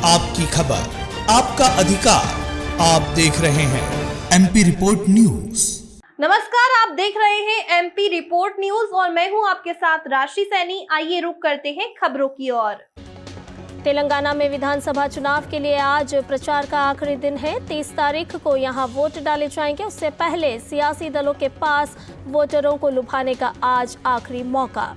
आपकी खबर, आपका अधिकार। आप देख रहे हैं एमपी रिपोर्ट न्यूज। नमस्कार, आप देख रहे हैं एमपी रिपोर्ट न्यूज और मैं हूं आपके साथ राशि सैनी। आइए रुक करते हैं खबरों की ओर। तेलंगाना में विधानसभा चुनाव के लिए आज प्रचार का आखिरी दिन है। 30 तारीख को यहां वोट डाले जाएंगे। उससे पहले सियासी दलों के पास वोटरों को लुभाने का आज आखिरी मौका।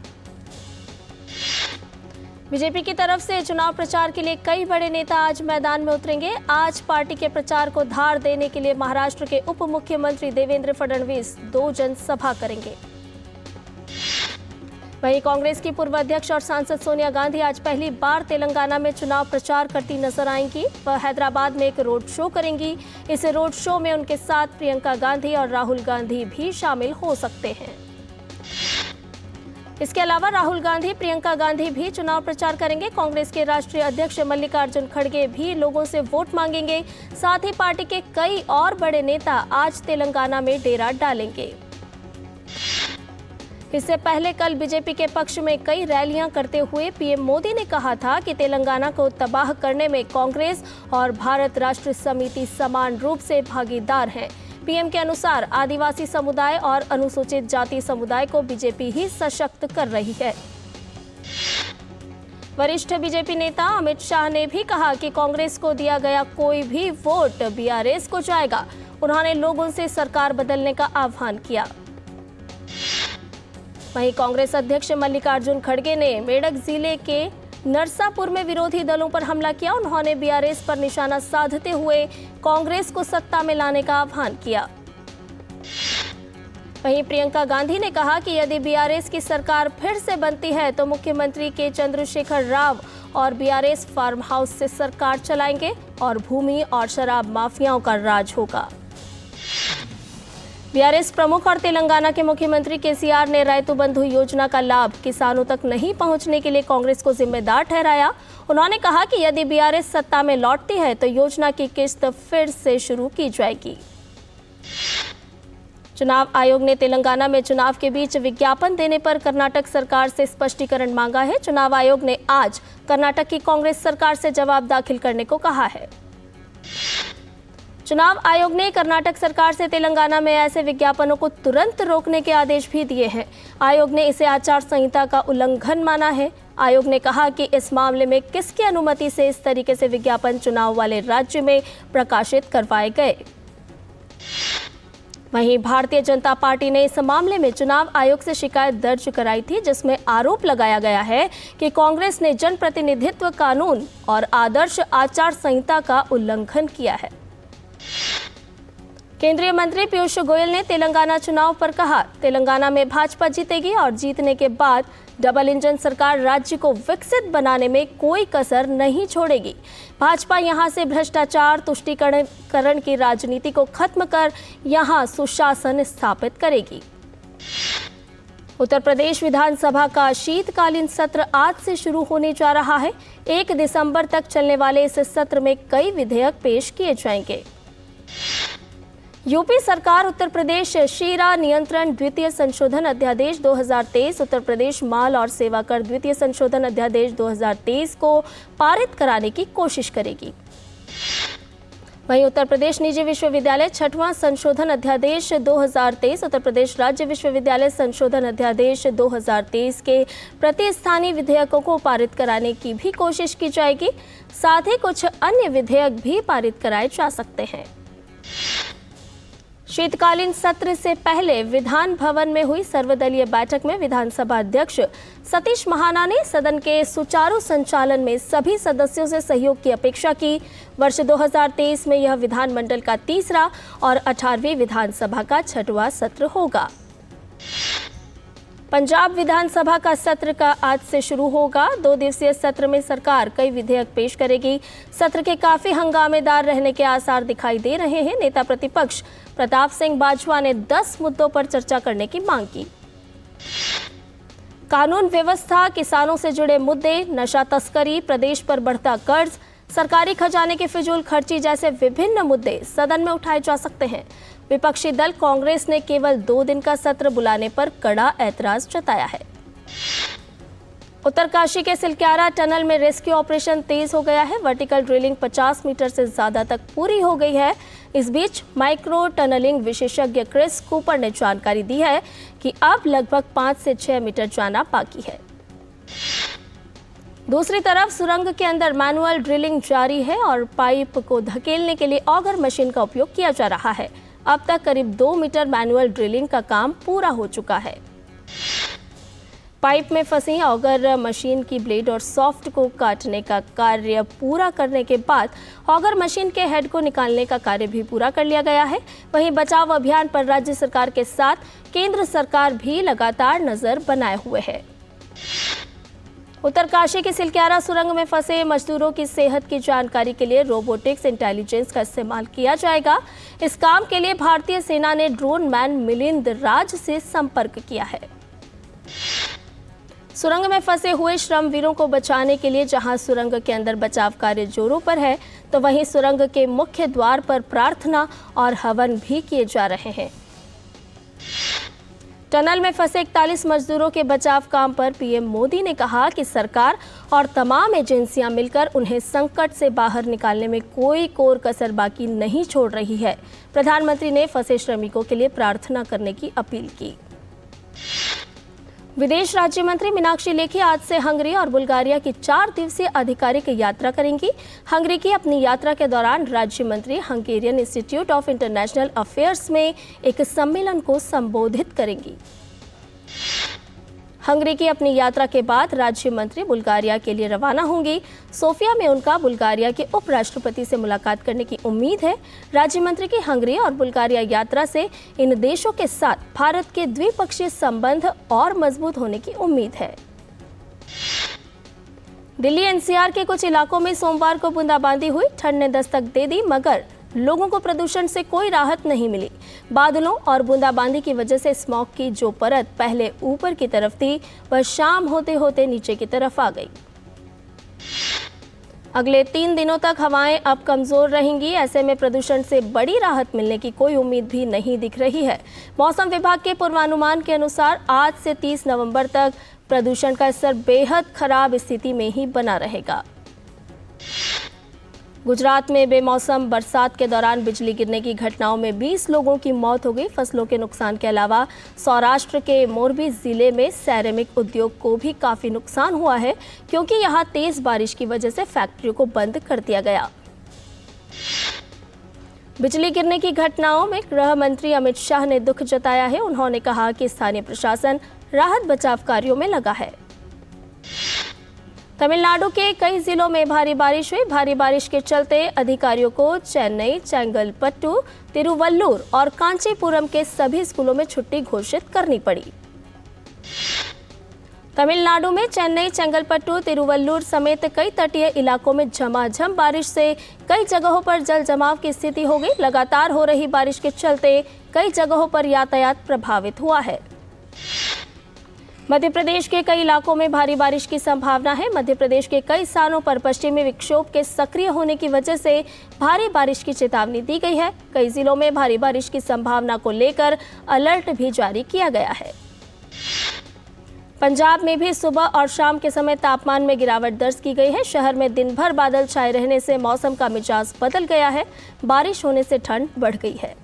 बीजेपी की तरफ से चुनाव प्रचार के लिए कई बड़े नेता आज मैदान में उतरेंगे। आज पार्टी के प्रचार को धार देने के लिए महाराष्ट्र के उप मुख्यमंत्री देवेंद्र फडणवीस 2 जनसभा करेंगे। वहीं कांग्रेस की पूर्व अध्यक्ष और सांसद सोनिया गांधी आज पहली बार तेलंगाना में चुनाव प्रचार करती नजर आएंगी। वह हैदराबाद में एक रोड शो करेंगी। इस रोड शो में उनके साथ प्रियंका गांधी और राहुल गांधी भी शामिल हो सकते हैं। इसके अलावा राहुल गांधी, प्रियंका गांधी भी चुनाव प्रचार करेंगे। कांग्रेस के राष्ट्रीय अध्यक्ष मल्लिकार्जुन खड़गे भी लोगों से वोट मांगेंगे। साथ ही पार्टी के कई और बड़े नेता आज तेलंगाना में डेरा डालेंगे। इससे पहले कल बीजेपी के पक्ष में कई रैलियां करते हुए पीएम मोदी ने कहा था कि तेलंगाना को तबाह करने में कांग्रेस और भारत राष्ट्र समिति समान रूप से भागीदार हैं। पीएम के अनुसार आदिवासी समुदाय और अनुसूचित जाति समुदाय को बीजेपी ही सशक्त कर रही है। वरिष्ठ बीजेपी नेता अमित शाह ने भी कहा कि कांग्रेस को दिया गया कोई भी वोट बीआरएस को जाएगा। उन्होंने लोगों से सरकार बदलने का आह्वान किया। वहीं कांग्रेस अध्यक्ष मल्लिकार्जुन खड़गे ने मेडक जिले के नरसापुर में विरोधी दलों पर हमला किया। उन्होंने बीआरएस पर निशाना साधते हुए कांग्रेस को सत्ता में लाने का आह्वान किया। वहीं प्रियंका गांधी ने कहा कि यदि बीआरएस की सरकार फिर से बनती है तो मुख्यमंत्री के चंद्रशेखर राव और बीआरएस फार्म हाउस से सरकार चलाएंगे और भूमि और शराब माफियाओं का राज होगा। बीआरएस प्रमुख और तेलंगाना के मुख्यमंत्री केसीआर ने रैतु बंधु योजना का लाभ किसानों तक नहीं पहुंचने के लिए कांग्रेस को जिम्मेदार ठहराया। उन्होंने कहा कि यदि बीआरएस सत्ता में लौटती है तो योजना की किस्त फिर से शुरू की जाएगी। चुनाव आयोग ने तेलंगाना में चुनाव के बीच विज्ञापन देने पर कर्नाटक सरकार से स्पष्टीकरण मांगा है। चुनाव आयोग ने आज कर्नाटक की कांग्रेस सरकार से जवाब दाखिल करने को कहा है। चुनाव आयोग ने कर्नाटक सरकार से तेलंगाना में ऐसे विज्ञापनों को तुरंत रोकने के आदेश भी दिए हैं। आयोग ने इसे आचार संहिता का उल्लंघन माना है। आयोग ने कहा कि इस मामले में किसकी अनुमति से इस तरीके से विज्ञापन चुनाव वाले राज्य में प्रकाशित करवाए गए। वहीं भारतीय जनता पार्टी ने इस मामले में चुनाव आयोग से शिकायत दर्ज कराई थी, जिसमें आरोप लगाया गया है कि कांग्रेस ने जनप्रतिनिधित्व कानून और आदर्श आचार संहिता का उल्लंघन किया है। केंद्रीय मंत्री पीयूष गोयल ने तेलंगाना चुनाव पर कहा, तेलंगाना में भाजपा जीतेगी और जीतने के बाद डबल इंजन सरकार राज्य को विकसित बनाने में कोई कसर नहीं छोड़ेगी। भाजपा यहां से भ्रष्टाचार, तुष्टीकरण की राजनीति को खत्म कर यहां सुशासन स्थापित करेगी। उत्तर प्रदेश विधानसभा का शीतकालीन सत्र आज से शुरू होने जा रहा है। 1 दिसंबर तक चलने वाले इस सत्र में कई विधेयक पेश किए जाएंगे। यूपी सरकार उत्तर प्रदेश शीरा नियंत्रण द्वितीय संशोधन अध्यादेश 2023, उत्तर प्रदेश माल और सेवा कर द्वितीय संशोधन अध्यादेश 2023 को पारित कराने की कोशिश करेगी। वहीं उत्तर प्रदेश निजी विश्वविद्यालय 6वां संशोधन अध्यादेश 2023, उत्तर प्रदेश राज्य विश्वविद्यालय संशोधन अध्यादेश 2023 के प्रतिस्थानी विधेयकों को पारित कराने की भी कोशिश की जाएगी। साथ ही कुछ अन्य विधेयक भी पारित कराए जा सकते हैं। शीतकालीन सत्र से पहले विधान भवन में हुई सर्वदलीय बैठक में विधानसभा अध्यक्ष सतीश महाना ने सदन के सुचारू संचालन में सभी सदस्यों से सहयोग की अपेक्षा की। वर्ष 2023 में यह विधानमंडल का तीसरा और 18वीं विधानसभा का 6वां सत्र होगा। पंजाब विधानसभा का सत्र का आज से शुरू होगा। 2 दिवसीय सत्र में सरकार कई विधेयक पेश करेगी। सत्र के काफी हंगामेदार रहने के आसार दिखाई दे रहे हैं। नेता प्रतिपक्ष प्रताप सिंह बाजवा ने 10 मुद्दों पर चर्चा करने की मांग की। कानून व्यवस्था, किसानों से जुड़े मुद्दे, नशा तस्करी, प्रदेश पर बढ़ता कर्ज, सरकारी खजाने की फिजूल खर्ची जैसे विभिन्न मुद्दे सदन में उठाए जा सकते हैं। विपक्षी दल कांग्रेस ने केवल 2 दिन का सत्र बुलाने पर कड़ा ऐतराज जताया है। उत्तरकाशी के सिलक्यारा टनल में रेस्क्यू ऑपरेशन तेज हो गया है। वर्टिकल ड्रिलिंग 50 मीटर से ज्यादा तक पूरी हो गई है। इस बीच माइक्रो टनलिंग विशेषज्ञ क्रिस कूपर ने जानकारी दी है कि अब लगभग 5 से 6 मीटर जाना बाकी है। दूसरी तरफ सुरंग के अंदर मैनुअल ड्रिलिंग जारी है और पाइप को धकेलने के लिए ऑगर मशीन का उपयोग किया जा रहा है। अब तक करीब 2 मीटर मैनुअल ड्रिलिंग का काम पूरा हो चुका है। पाइप में फंसी ऑगर मशीन की ब्लेड और सॉफ्ट को काटने का कार्य पूरा करने के बाद ऑगर मशीन के हेड को निकालने का कार्य भी पूरा कर लिया गया है। वहीं बचाव अभियान पर राज्य सरकार के साथ केंद्र सरकार भी लगातार नजर बनाए हुए है। उत्तरकाशी के सिलक्यारा सुरंग में फंसे मजदूरों की सेहत की जानकारी के लिए रोबोटिक्स इंटेलिजेंस का इस्तेमाल किया जाएगा। इस काम के लिए भारतीय सेना ने ड्रोन मैन मिलिंद राज से संपर्क किया है। सुरंग में फंसे हुए श्रमवीरों को बचाने के लिए जहां सुरंग के अंदर बचाव कार्य जोरों पर है, तो वहीं सुरंग के मुख्य द्वार पर प्रार्थना और हवन भी किए जा रहे हैं। टनल में फंसे 41 मजदूरों के बचाव काम पर पीएम मोदी ने कहा कि सरकार और तमाम एजेंसियां मिलकर उन्हें संकट से बाहर निकालने में कोई कोर कसर बाकी नहीं छोड़ रही है। प्रधानमंत्री ने फंसे श्रमिकों के लिए प्रार्थना करने की अपील की। विदेश राज्य मंत्री मीनाक्षी लेखी आज से हंगरी और बुल्गारिया की 4 दिवसीय आधिकारिक यात्रा करेंगी। हंगरी की अपनी यात्रा के दौरान राज्य मंत्री Hungarian institute of international affairs में एक सम्मेलन को संबोधित करेंगी। हंगरी की अपनी यात्रा के बाद राज्य मंत्री बुल्गारिया के लिए रवाना होंगी। सोफिया में उनका बुल्गारिया के उपराष्ट्रपति से मुलाकात करने की उम्मीद है। राज्य मंत्री की हंगरी और बुल्गारिया यात्रा से इन देशों के साथ भारत के द्विपक्षीय संबंध और मजबूत होने की उम्मीद है। दिल्ली एनसीआर के कुछ इलाकों में सोमवार को बूंदाबांदी हुई। ठंड ने दस्तक दे दी, मगर लोगों को प्रदूषण से कोई राहत नहीं मिली। बादलों और बूंदाबांदी की वजह से स्मॉग की जो परत पहले ऊपर की तरफ थी, वह शाम होते होते नीचे की तरफ आ गई। अगले 3 दिनों तक हवाएं अब कमजोर रहेंगी। ऐसे में प्रदूषण से बड़ी राहत मिलने की कोई उम्मीद भी नहीं दिख रही है। मौसम विभाग के पूर्वानुमान के अनुसार आज से 30 नवंबर तक प्रदूषण का स्तर बेहद खराब स्थिति में ही बना रहेगा। गुजरात में बेमौसम बरसात के दौरान बिजली गिरने की घटनाओं में 20 लोगों की मौत हो गई। फसलों के नुकसान के अलावा सौराष्ट्र के मोरबी जिले में सैरेमिक उद्योग को भी काफी नुकसान हुआ है, क्योंकि यहां तेज बारिश की वजह से फैक्ट्रियों को बंद कर दिया गया। बिजली गिरने की घटनाओं में गृह मंत्री अमित शाह ने दुख जताया है। उन्होंने कहा कि स्थानीय प्रशासन राहत बचाव कार्यों में लगा है। तमिलनाडु के कई जिलों में भारी बारिश हुई। भारी बारिश के चलते अधिकारियों को चेन्नई, चेंगलपट्टू, तिरुवल्लुर और कांचीपुरम के सभी स्कूलों में छुट्टी घोषित करनी पड़ी। तमिलनाडु में चेन्नई, चेंगलपट्टू, तिरुवल्लुर समेत कई तटीय इलाकों में झमाझम बारिश से कई जगहों पर जल जमाव की स्थिति हो गई। लगातार हो रही बारिश के चलते कई जगहों पर यातायात प्रभावित हुआ है। मध्य प्रदेश के कई इलाकों में भारी बारिश की संभावना है। मध्य प्रदेश के कई स्थानों पर पश्चिमी विक्षोभ के सक्रिय होने की वजह से भारी बारिश की चेतावनी दी गई है। कई जिलों में भारी बारिश की संभावना को लेकर अलर्ट भी जारी किया गया है। पंजाब में भी सुबह और शाम के समय तापमान में गिरावट दर्ज की गई है। शहर में दिन भर बादल छाए रहने से मौसम का मिजाज बदल गया है। बारिश होने से ठंड बढ़ गई है।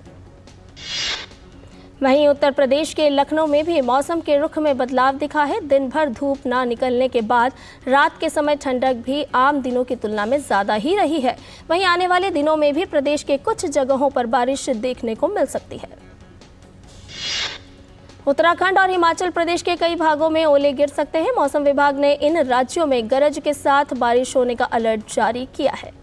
वहीं उत्तर प्रदेश के लखनऊ में भी मौसम के रुख में बदलाव दिखा है। दिन भर धूप ना निकलने के बाद रात के समय ठंडक भी आम दिनों की तुलना में ज्यादा ही रही है। वहीं आने वाले दिनों में भी प्रदेश के कुछ जगहों पर बारिश देखने को मिल सकती है। उत्तराखंड और हिमाचल प्रदेश के कई भागों में ओले गिर सकते हैं। मौसम विभाग ने इन राज्यों में गरज के साथ बारिश होने का अलर्ट जारी किया है।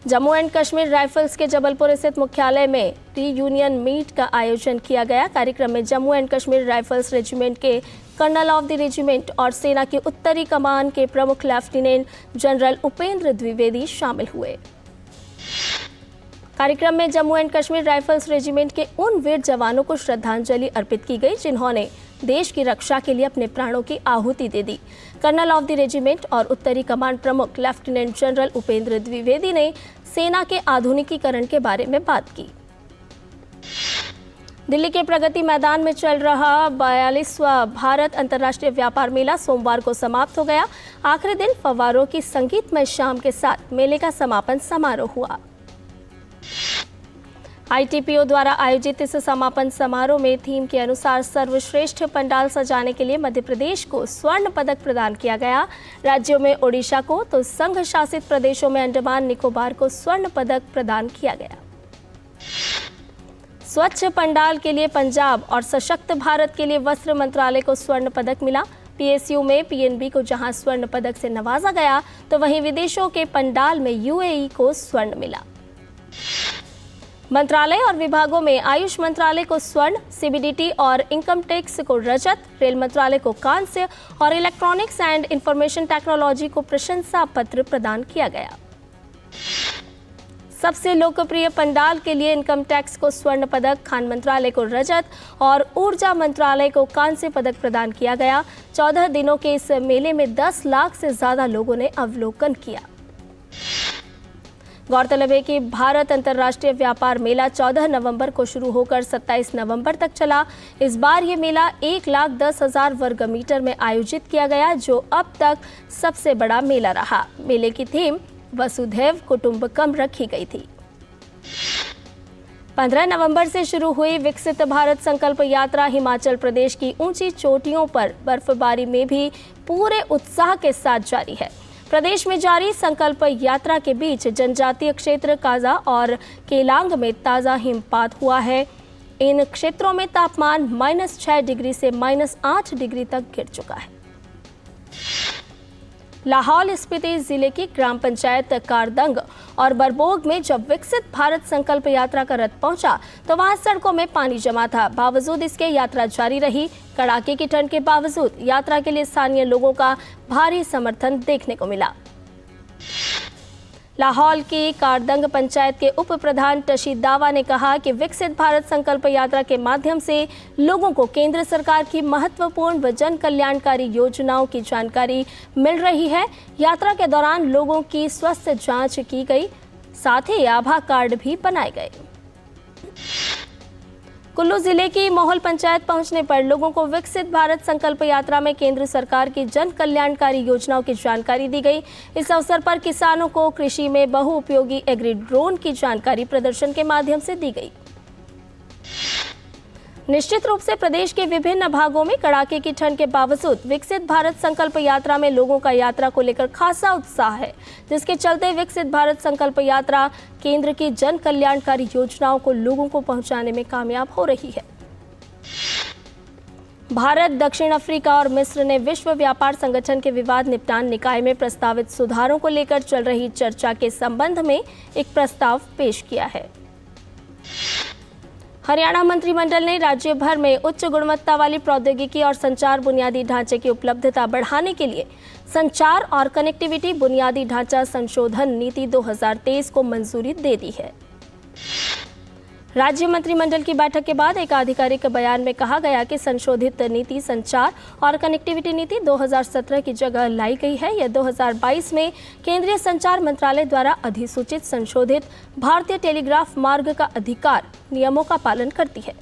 जम्मू एंड कश्मीर राइफल्स के जबलपुर स्थित मुख्यालय में रीयूनियन मीट का आयोजन किया गया। कार्यक्रम में Jammu and Kashmir rifles regiment के कर्नल ऑफ द रेजिमेंट और सेना की उत्तरी कमान के प्रमुख लेफ्टिनेंट जनरल उपेंद्र द्विवेदी शामिल हुए। कार्यक्रम में Jammu and Kashmir rifles regiment के उन वीर जवानों को श्रद्धांजलि अर्पित की गई जिन्होंने देश की रक्षा के लिए अपने प्राणों की आहुति दे दी। कर्नल ऑफ द रेजिमेंट और उत्तरी कमान प्रमुख लेफ्टिनेंट जनरल उपेंद्र द्विवेदी ने सेना के आधुनिकीकरण के बारे में बात की। दिल्ली के प्रगति मैदान में चल रहा 42वां भारत अंतर्राष्ट्रीय व्यापार मेला सोमवार को समाप्त हो गया। आखिरी दिन फव्वारों की संगीतमय शाम के साथ मेले का समापन समारोह हुआ। ITPO द्वारा आयोजित इस समापन समारोह में थीम के अनुसार सर्वश्रेष्ठ पंडाल सजाने के लिए मध्य प्रदेश को स्वर्ण पदक प्रदान किया गया। राज्यों में ओडिशा को तो संघ शासित प्रदेशों में अंडमान निकोबार को स्वर्ण पदक प्रदान किया गया। स्वच्छ पंडाल के लिए पंजाब और सशक्त भारत के लिए वस्त्र मंत्रालय को स्वर्ण पदक मिला। PSU में PNB को जहां स्वर्ण पदक से नवाजा गया तो वहीं विदेशों के पंडाल में UAE को स्वर्ण मिला। मंत्रालय और विभागों में आयुष मंत्रालय को स्वर्ण, CBDT और इनकम टैक्स को रजत, रेल मंत्रालय को कांस्य और इलेक्ट्रॉनिक्स एंड इंफॉर्मेशन टेक्नोलॉजी को प्रशंसा पत्र प्रदान किया गया। सबसे लोकप्रिय पंडाल के लिए इनकम टैक्स को स्वर्ण पदक, खान मंत्रालय को रजत और ऊर्जा मंत्रालय को कांस्य पदक प्रदान किया गया। 14 दिनों के इस मेले में 10 लाख से ज्यादा लोगों ने अवलोकन किया। गौरतलब है कि भारत अंतर्राष्ट्रीय व्यापार मेला 14 नवंबर को शुरू होकर 27 नवंबर तक चला। इस बार ये मेला 1,10,000 वर्ग मीटर में आयोजित किया गया, जो अब तक सबसे बड़ा मेला रहा। मेले की थीम वसुधैव कुटुंबकम रखी गई थी। 15 नवंबर से शुरू हुई विकसित भारत संकल्प यात्रा हिमाचल प्रदेश की ऊंची चोटियों पर बर्फबारी में भी पूरे उत्साह के साथ जारी है। प्रदेश में जारी संकल्प यात्रा के बीच जनजातीय क्षेत्र काजा और केलांग में ताज़ा हिमपात हुआ है। इन क्षेत्रों में तापमान -6 डिग्री से -8 डिग्री तक गिर चुका है। लाहौल स्पीति जिले की ग्राम पंचायत कारदंग और बरबोग में जब विकसित भारत संकल्प यात्रा का रथ पहुंचा तो वहां सड़कों में पानी जमा था। बावजूद इसके यात्रा जारी रही। कड़ाके की ठंड के बावजूद यात्रा के लिए स्थानीय लोगों का भारी समर्थन देखने को मिला। लाहौल की कारदंग पंचायत के उप प्रधान टशी दावा ने कहा कि विकसित भारत संकल्प यात्रा के माध्यम से लोगों को केंद्र सरकार की महत्वपूर्ण व जन कल्याणकारी योजनाओं की जानकारी मिल रही है। यात्रा के दौरान लोगों की स्वास्थ्य जांच की गई, साथ ही आभा कार्ड भी बनाए गए। कुल्लू जिले की मोहल पंचायत पहुंचने पर लोगों को विकसित भारत संकल्प यात्रा में केंद्र सरकार की जन कल्याणकारी योजनाओं की जानकारी दी गई। इस अवसर पर किसानों को कृषि में बहुउपयोगी एग्री ड्रोन की जानकारी प्रदर्शन के माध्यम से दी गई। निश्चित रूप से प्रदेश के विभिन्न भागों में कड़ाके की ठंड के बावजूद विकसित भारत संकल्प यात्रा में लोगों का यात्रा को लेकर खासा उत्साह है, जिसके चलते विकसित भारत संकल्प यात्रा केंद्र की जन कल्याणकारी योजनाओं को लोगों को पहुंचाने में कामयाब हो रही है। भारत, दक्षिण अफ्रीका और मिस्र ने विश्व व्यापार संगठन के विवाद निपटान निकाय में प्रस्तावित सुधारों को लेकर चल रही चर्चा के संबंध में एक प्रस्ताव पेश किया है। हरियाणा मंत्रिमंडल ने राज्य भर में उच्च गुणवत्ता वाली प्रौद्योगिकी और संचार बुनियादी ढांचे की उपलब्धता बढ़ाने के लिए संचार और कनेक्टिविटी बुनियादी ढांचा संशोधन नीति 2023 को मंजूरी दे दी है। राज्य मंत्रिमंडल की बैठक के बाद एक आधिकारिक बयान में कहा गया कि संशोधित नीति संचार और कनेक्टिविटी नीति 2017 की जगह लाई गई है। यह 2022 में केंद्रीय संचार मंत्रालय द्वारा अधिसूचित संशोधित भारतीय टेलीग्राफ मार्ग का अधिकार नियमों का पालन करती है।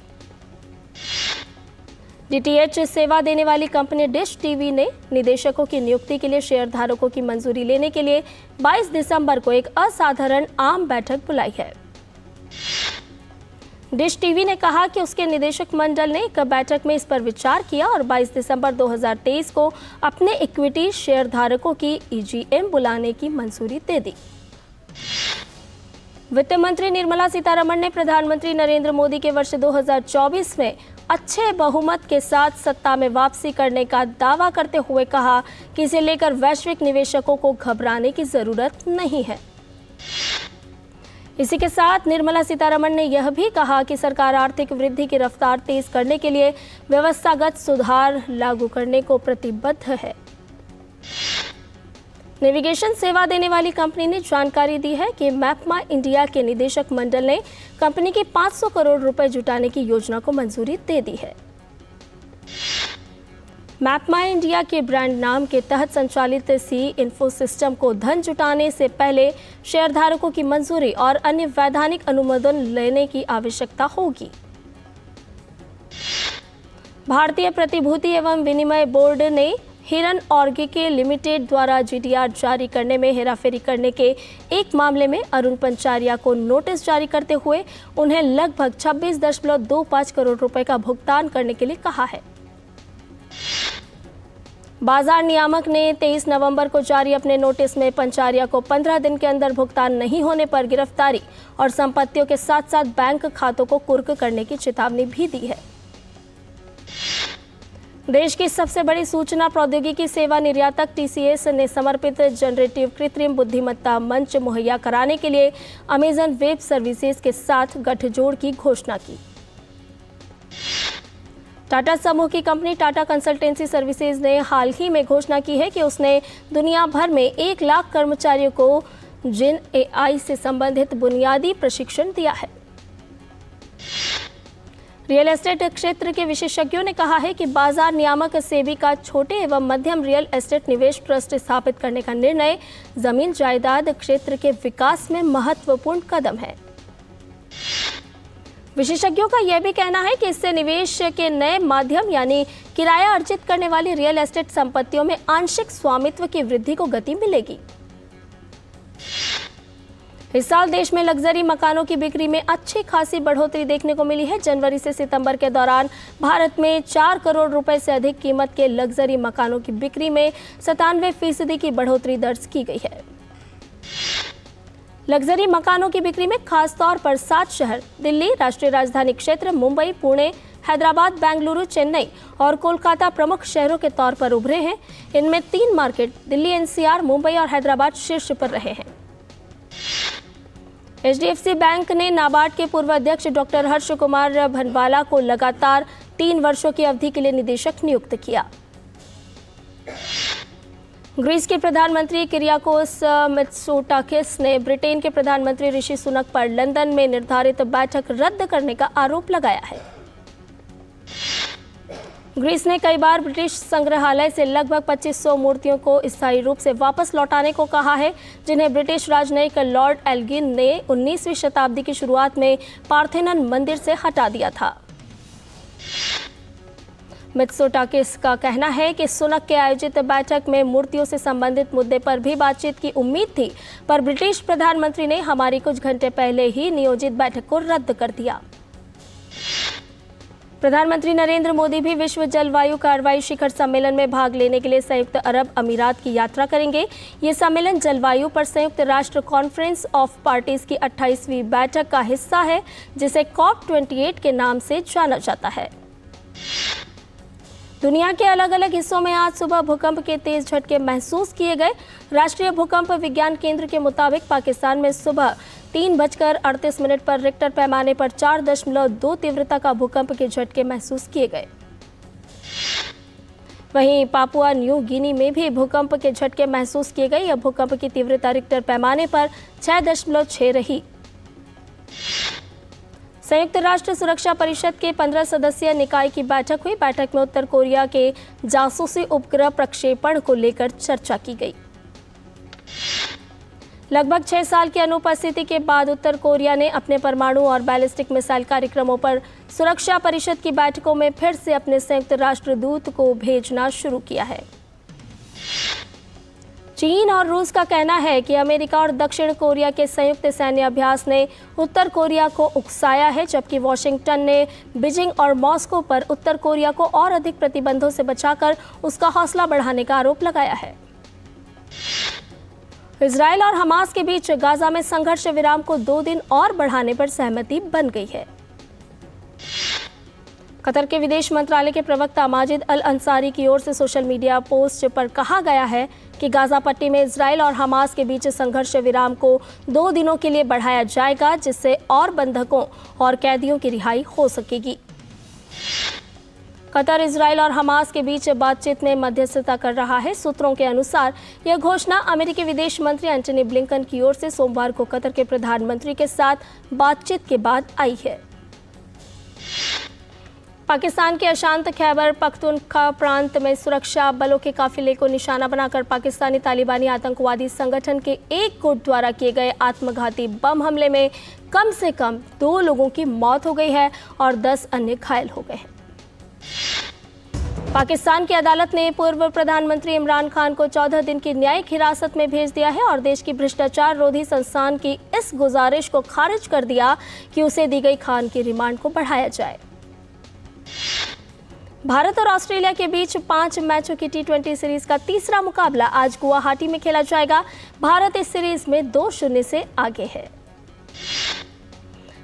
DTH सेवा देने वाली कंपनी डिश टीवी ने निदेशकों की नियुक्ति के लिए शेयरधारकों की मंजूरी लेने के लिए 22 दिसंबर को एक असाधारण आम बैठक बुलाई है। डिश टीवी ने कहा कि उसके निदेशक मंडल ने एक बैठक में इस पर विचार किया और 22 दिसंबर 2023 को अपने इक्विटी शेयरधारकों की EGM बुलाने की मंजूरी दे दी। वित्त मंत्री निर्मला सीतारमण ने प्रधानमंत्री नरेंद्र मोदी के वर्ष 2024 में अच्छे बहुमत के साथ सत्ता में वापसी करने का दावा करते हुए कहा कि इसे लेकर वैश्विक निवेशकों को घबराने की जरूरत नहीं है। इसी के साथ निर्मला सीतारमण ने यह भी कहा कि सरकार आर्थिक वृद्धि की रफ्तार तेज करने के लिए व्यवस्थागत सुधार लागू करने को प्रतिबद्ध है। नेविगेशन सेवा देने वाली कंपनी ने जानकारी दी है कि मैपमा इंडिया के निदेशक मंडल ने कंपनी की 500 करोड़ रुपए जुटाने की योजना को मंजूरी दे दी है। मैपमा इंडिया के ब्रांड नाम के तहत संचालित सी इन्फो सिस्टम को धन जुटाने से पहले शेयरधारकों की मंजूरी और अन्य वैधानिक अनुमोदन लेने की आवश्यकता होगी। भारतीय प्रतिभूति एवं विनिमय बोर्ड ने हिरन ऑर्गेके लिमिटेड द्वारा जीडीआर जारी करने में हेराफेरी करने के एक मामले में अरुण पंचारिया को नोटिस जारी करते हुए उन्हें लगभग 26.25 करोड़ रुपए का भुगतान करने के लिए कहा है। बाजार नियामक ने 23 नवंबर को जारी अपने नोटिस में पंचारिया को 15 दिन के अंदर भुगतान नहीं होने पर गिरफ्तारी और संपत्तियों के साथ साथ बैंक खातों को कुर्क करने की चेतावनी भी दी है। देश की सबसे बड़ी सूचना प्रौद्योगिकी सेवा निर्यातक टीसीएस ने समर्पित जनरेटिव कृत्रिम बुद्धिमत्ता मंच मुहैया कराने के लिए अमेजन वेब सर्विसेज के साथ गठजोड़ की घोषणा की। टाटा समूह की कंपनी टाटा कंसल्टेंसी सर्विसेज ने हाल ही में घोषणा की है कि उसने दुनिया भर में 1 लाख कर्मचारियों को जिन एआई से संबंधित बुनियादी प्रशिक्षण दिया है। रियल एस्टेट क्षेत्र के विशेषज्ञों ने कहा है कि बाजार नियामक सेबी का छोटे एवं मध्यम रियल एस्टेट निवेश ट्रस्ट स्थापित करने का निर्णय जमीन जायदाद क्षेत्र के विकास में महत्वपूर्ण कदम है। विशेषज्ञों का यह भी कहना है कि इससे निवेश के नए माध्यम यानी किराया अर्जित करने वाली रियल एस्टेट संपत्तियों में आंशिक स्वामित्व की वृद्धि को गति मिलेगी। इस साल देश में लग्जरी मकानों की बिक्री में अच्छी खासी बढ़ोतरी देखने को मिली है। जनवरी से सितंबर के दौरान भारत में 4 करोड़ रुपए से अधिक कीमत के लग्जरी मकानों की बिक्री में 97% की बढ़ोतरी दर्ज की गई है। लग्जरी मकानों की बिक्री में खासतौर पर 7 शहर दिल्ली, राष्ट्रीय राजधानी क्षेत्र, मुंबई, पुणे, हैदराबाद, बेंगलुरु, चेन्नई और कोलकाता प्रमुख शहरों के तौर पर उभरे हैं। इनमें 3 मार्केट दिल्ली, एनसीआर, मुंबई और हैदराबाद शीर्ष पर रहे हैं। एचडीएफसी बैंक ने नाबार्ड के पूर्व अध्यक्ष डॉक्टर हर्ष कुमार भनवाला को लगातार 3 वर्षों की अवधि के लिए निदेशक नियुक्त किया। ग्रीस के प्रधानमंत्री किरियाकोस मित्सोटाकिस ने ब्रिटेन के प्रधानमंत्री ऋषि सुनक पर लंदन में निर्धारित बैठक रद्द करने का आरोप लगाया है। ग्रीस ने कई बार ब्रिटिश संग्रहालय से लगभग 2500 मूर्तियों को स्थायी रूप से वापस लौटाने को कहा है, जिन्हें ब्रिटिश राजनयिक लॉर्ड एल्गिन ने 19वीं शताब्दी की शुरुआत में पार्थेनन मंदिर से हटा दिया था। मित्सोटाकिस का कहना है कि सुनक के आयोजित बैठक में मूर्तियों से संबंधित मुद्दे पर भी बातचीत की उम्मीद थी, पर ब्रिटिश प्रधानमंत्री ने हमारी कुछ घंटे पहले ही नियोजित बैठक को रद्द कर दिया। प्रधानमंत्री नरेंद्र मोदी भी विश्व जलवायु कार्रवाई शिखर सम्मेलन में भाग लेने के लिए संयुक्त अरब अमीरात की यात्रा करेंगे। ये सम्मेलन जलवायु पर संयुक्त राष्ट्र कॉन्फ्रेंस ऑफ पार्टीज की 28वीं बैठक का हिस्सा है, जिसे COP28 के नाम से जाना जाता है। दुनिया के अलग अलग हिस्सों में आज सुबह भूकंप के तेज झटके महसूस किए गए। राष्ट्रीय भूकंप विज्ञान केंद्र के मुताबिक पाकिस्तान में सुबह 3:38 पर रिक्टर पैमाने पर 4.2 तीव्रता का भूकंप के झटके महसूस किए गए। वहीं पापुआ न्यू गिनी में भी भूकंप के झटके महसूस किए गए। यह भूकंप की तीव्रता रिक्टर पैमाने पर 6.6 रही। संयुक्त राष्ट्र सुरक्षा परिषद के 15 सदस्यीय निकाय की बैठक हुई। बैठक में उत्तर कोरिया के जासूसी उपग्रह प्रक्षेपण को लेकर चर्चा की गई। लगभग 6 साल की अनुपस्थिति के बाद उत्तर कोरिया ने अपने परमाणु और बैलिस्टिक मिसाइल कार्यक्रमों पर सुरक्षा परिषद की बैठकों में फिर से अपने संयुक्त राष्ट्र दूत को भेजना शुरू किया है। चीन और रूस का कहना है कि अमेरिका और दक्षिण कोरिया के संयुक्त सैन्य अभ्यास ने उत्तर कोरिया को उकसाया है, जबकि वॉशिंगटन ने बीजिंग और मॉस्को पर उत्तर कोरिया को और अधिक प्रतिबंधों से बचाकर उसका हौसला बढ़ाने का आरोप लगाया है। इजरायल और हमास के बीच गाजा में संघर्ष विराम को 2 दिन और बढ़ाने पर सहमति बन गई है। कतर के विदेश मंत्रालय के प्रवक्ता माजिद अल अंसारी की ओर से सोशल मीडिया पोस्ट पर कहा गया है कि गाजा पट्टी में इजरायल और हमास के बीच संघर्ष विराम को 2 दिनों के लिए बढ़ाया जाएगा, जिससे और बंधकों और कैदियों की रिहाई हो सकेगी। कतर इजरायल और हमास के बीच बातचीत में मध्यस्थता कर रहा है। सूत्रों के अनुसार यह घोषणा अमेरिकी विदेश मंत्री एंटनी ब्लिंकन की ओर से सोमवार को कतर के प्रधानमंत्री के साथ बातचीत के बाद आई है। पाकिस्तान के अशांत खैबर पख्तूनख्वा प्रांत में सुरक्षा बलों के काफिले को निशाना बनाकर पाकिस्तानी तालिबानी आतंकवादी संगठन के एक गुट द्वारा किए गए आत्मघाती बम हमले में कम से कम 2 लोगों की मौत हो गई है और 10 अन्य घायल हो गए हैं। पाकिस्तान की अदालत ने पूर्व प्रधानमंत्री इमरान खान को 14 दिन की न्यायिक हिरासत में भेज दिया है और देश की भ्रष्टाचार रोधी संस्थान की इस गुजारिश को खारिज कर दिया कि उसे दी गई खान की रिमांड को बढ़ाया जाए। भारत और ऑस्ट्रेलिया के बीच 5 मैचों की T20 सीरीज का तीसरा मुकाबला आज गुवाहाटी में खेला जाएगा। भारत इस सीरीज में 2-0 से आगे है।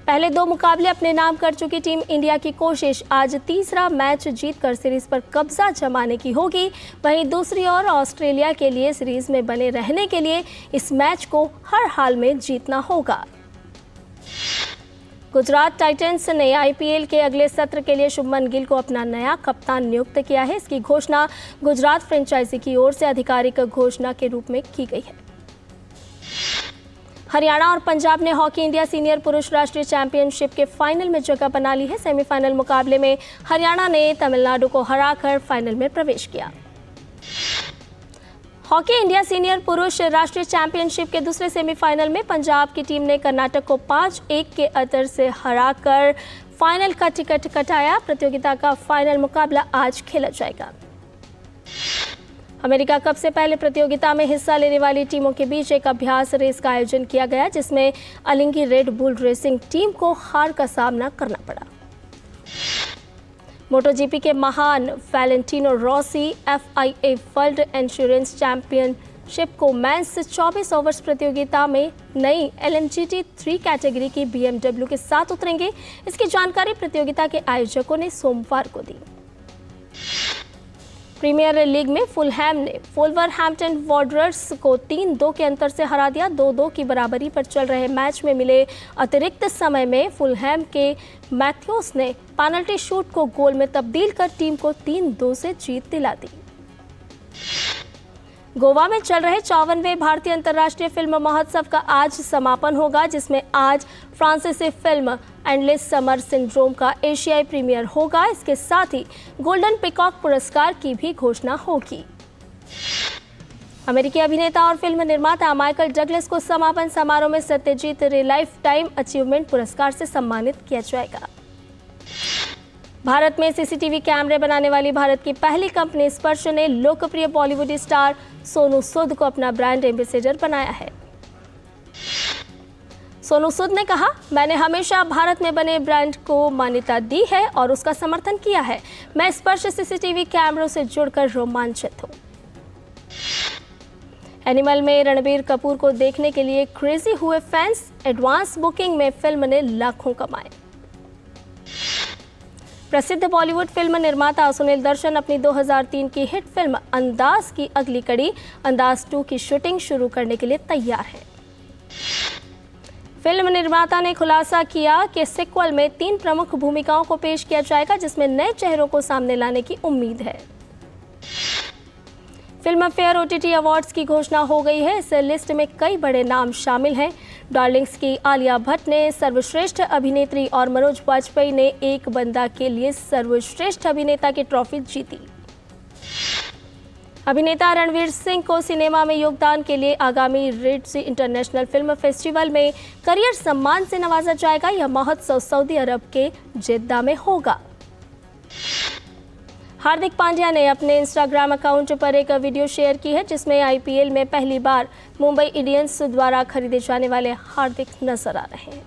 पहले 2 मुकाबले अपने नाम कर चुकी टीम इंडिया की कोशिश आज तीसरा मैच जीतकर सीरीज पर कब्जा जमाने की होगी। वहीं दूसरी ओर ऑस्ट्रेलिया के लिए सीरीज में बने रहने के लिए इस मैच को हर हाल में जीतना होगा। गुजरात टाइटंस ने IPL के अगले सत्र के लिए शुभमन गिल को अपना नया कप्तान नियुक्त किया है। इसकी घोषणा गुजरात फ्रेंचाइजी की ओर से आधिकारिक घोषणा के रूप में की गई है। हरियाणा और पंजाब ने हॉकी इंडिया सीनियर पुरुष राष्ट्रीय चैंपियनशिप के फाइनल में जगह बना ली है। सेमीफाइनल मुकाबले में हरियाणा ने तमिलनाडु को हराकर फाइनल में प्रवेश किया। हॉकी इंडिया सीनियर पुरुष राष्ट्रीय चैंपियनशिप के दूसरे सेमीफाइनल में पंजाब की टीम ने कर्नाटक को 5-1 के अंतर से हराकर फाइनल का टिकट कटाया। प्रतियोगिता का फाइनल मुकाबला आज खेला जाएगा। अमेरिका कप से पहले प्रतियोगिता में हिस्सा लेने वाली टीमों के बीच एक अभ्यास रेस का आयोजन किया गया, जिसमें अलिंगी रेड बुल रेसिंग टीम को हार का सामना करना पड़ा। मोटोजीपी के महान Valentino Rossi FIA world insurance championship को मेंस 24 ओवर्स प्रतियोगिता में नई LMGT 3 कैटेगरी की BMW के साथ उतरेंगे। इसकी जानकारी प्रतियोगिता के आयोजकों ने सोमवार को दी। प्रीमियर लीग में फुलहैम ने वुल्वरहैम्पटन वॉन्डरर्स को 3-2 के अंतर से हरा दिया। 2-2 की बराबरी पर चल रहे मैच में मिले अतिरिक्त समय में फुलहैम के मैथ्यूज ने पेनल्टी शूट को गोल में तब्दील कर टीम को 3-2 से जीत दिला दी। गोवा में चल रहे 54वें भारतीय अंतर्राष्ट्रीय फिल्म महोत्सव का आज समापन होगा, जिसमें आज फ्रांसीसी फिल्म एंडलेस समर सिंड्रोम का एशियाई प्रीमियर होगा। इसके साथ ही गोल्डन पिकॉक पुरस्कार की भी घोषणा होगी। अमेरिकी अभिनेता और फिल्म निर्माता माइकल डगलस को समापन समारोह में सत्यजीत रे लाइफ टाइम अचीवमेंट पुरस्कार से सम्मानित किया जाएगा। भारत में CCTV कैमरे बनाने वाली भारत की पहली कंपनी स्पर्श ने लोकप्रिय बॉलीवुड स्टार सोनू सूद को अपना ब्रांड एम्बेसडर बनाया है। सोनू सूद ने कहा, मैंने हमेशा भारत में बने ब्रांड को मान्यता दी है और उसका समर्थन किया है। मैं स्पर्श CCTV कैमरों से जुड़कर रोमांचित हूँ। एनिमल में रणबीर कपूर को देखने के लिए क्रेजी हुए फैंस। एडवांस बुकिंग में फिल्म ने लाखों कमाए। प्रसिद्ध बॉलीवुड फिल्म निर्माता सुनील दर्शन अपनी 2003 की हिट फिल्म अंदाज की अगली कड़ी अंदाज 2 की शूटिंग शुरू करने के लिए तैयार है। फिल्म निर्माता ने खुलासा किया कि सीक्वल में 3 प्रमुख भूमिकाओं को पेश किया जाएगा, जिसमें नए चेहरों को सामने लाने की उम्मीद है। फिल्म फेयर OTT अवार्ड्स की घोषणा हो गई है। इस लिस्ट में कई बड़े नाम शामिल हैं। डार्लिंग्स की आलिया भट्ट ने सर्वश्रेष्ठ अभिनेत्री और मनोज वाजपेयी ने एक बंदा के लिए सर्वश्रेष्ठ अभिनेता की ट्रॉफी जीती। अभिनेता रणवीर सिंह को सिनेमा में योगदान के लिए आगामी रेड सी इंटरनेशनल फिल्म फेस्टिवल में करियर सम्मान से नवाजा जाएगा। यह महोत्सव सऊदी अरब के जेद्दा में होगा। हार्दिक पांड्या ने अपने इंस्टाग्राम अकाउंट पर एक वीडियो शेयर की है, जिसमें IPL में पहली बार मुंबई इंडियंस द्वारा खरीदे जाने वाले हार्दिक नजर आ रहे हैं।